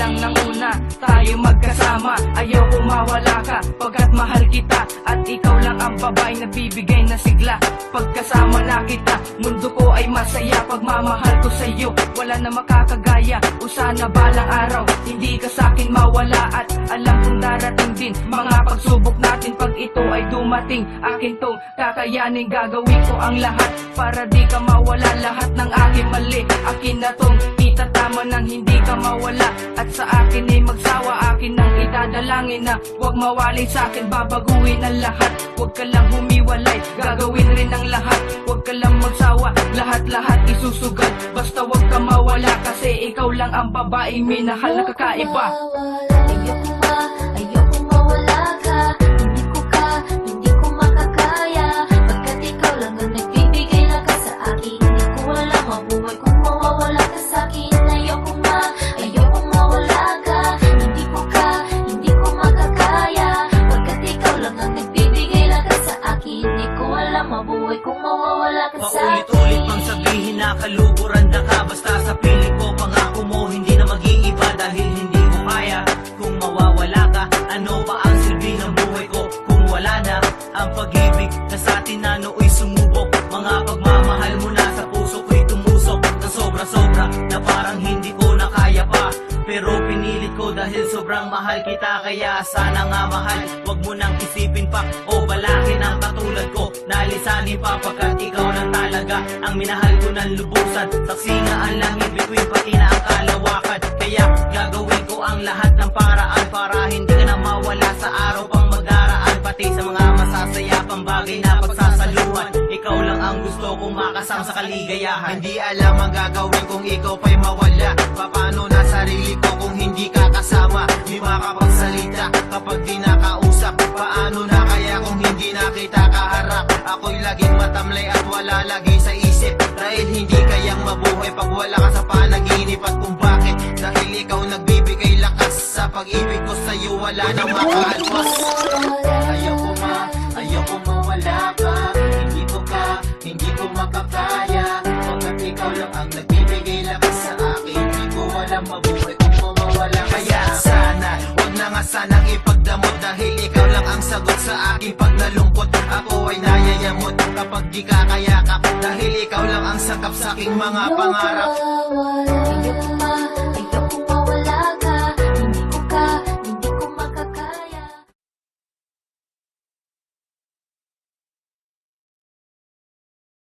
lang ng una, tayo magkasama. Ayoko mawala ka, pagkat mahal kita. At ikaw lang ang babae na bibigay na sigla. Pagkasama na kita, mundo ko ay masaya. Pagmamahal ko sa'yo, wala na makakagaya. O sana balang araw, hindi ka sa'kin mawala. At alam kong darating din mga pagsubok natin. Pag ito ay dumating, akin tong kakayanin. Gagawin ko ang lahat para di ka mawala. Lahat ng aking mali, akin na tong itatama nang hindi ka mawala. At sa akin ay magsawa, akin nang itadalangin na huwag mawalay sa'kin, babaguhin ang lahat. Huwag ka lang humiwalay, gagawin rin ang lahat. Huwag ka lang magsawa, lahat-lahat isusugat. Basta huwag ka mawala, kasi ikaw lang ang babaeng minahal na kakaiba. Ayoko mawala ka. Hindi ko makakaya. Pagkat ikaw lang ang nagbibigay lakas sa akin. Hindi ko alam mabuhay kung mawawala ka sa'kin. Ayoko mawala ka. Hindi ko makakaya. Pagkat ikaw lang ang nagbibigay lakas sa akin. Hindi ko alam mabuhay kung mawawala ka sa'kin. Paulit-ulit pang sabihin na kaluburan na ka. Basta sa piling ko, pangako mo hindi na mag-iiba. Dahil hindi ko kaya kung mawawala ka. Ano ba ang silbi ng buhay ko kung wala na ang pag-ibig na sa atin na nooy sumubok? Mga pagmamahal mo na sa puso ko'y tumusok ng sobra-sobra na parang hindi ko na kaya pa. Pero pinilit ko dahil sobrang mahal kita. Kaya sana nga mahal, wag mo nang isipin pa o balakin ang katulad ko. Nalisanin pa pagkat ikaw lang talaga ang minahal ko ng lubusan. Saksi nga ang langit between pati na ang kalawakan. Kaya gagawin ko ang lahat ng paraan para hindi ka na mawala sa araw pang magdaraan. Pati sa mga masasaya pang bagay na pagsasaluhan. Ikaw lang ang gusto kong makasama sa kaligayahan. Hindi alam ang gagawin kung ikaw pa'y mawala. Paano na sarili ko kung hindi ka kasama? Di makapagsalita kapag di nakausap. Paano na kaya kung hindi na kita kaharap? Ako'y laging matamlay at wala lagi sa isip. Dahil hindi kayang mabuhay pag wala ka sa panaginip. At kung bakit? Dahil ikaw nagbibigay lakas. Sa pag-ibig ko sa'yo wala nang makaalpas. Ayoko mawala ka. Hindi ko makakaya. Pagkat ikaw lang ang nagbibigay lakas sa akin. Hindi ko alam mabuhay kung mawawala ka. Kaya sana, wag na nga sanang ipagdamot. Dahil ikaw lang ang sagot sa akin pag nalungkot. Ako ay nayayamot kapag di ka kayakap. Dahil ikaw lang ang sakap sa aking mga pangarap.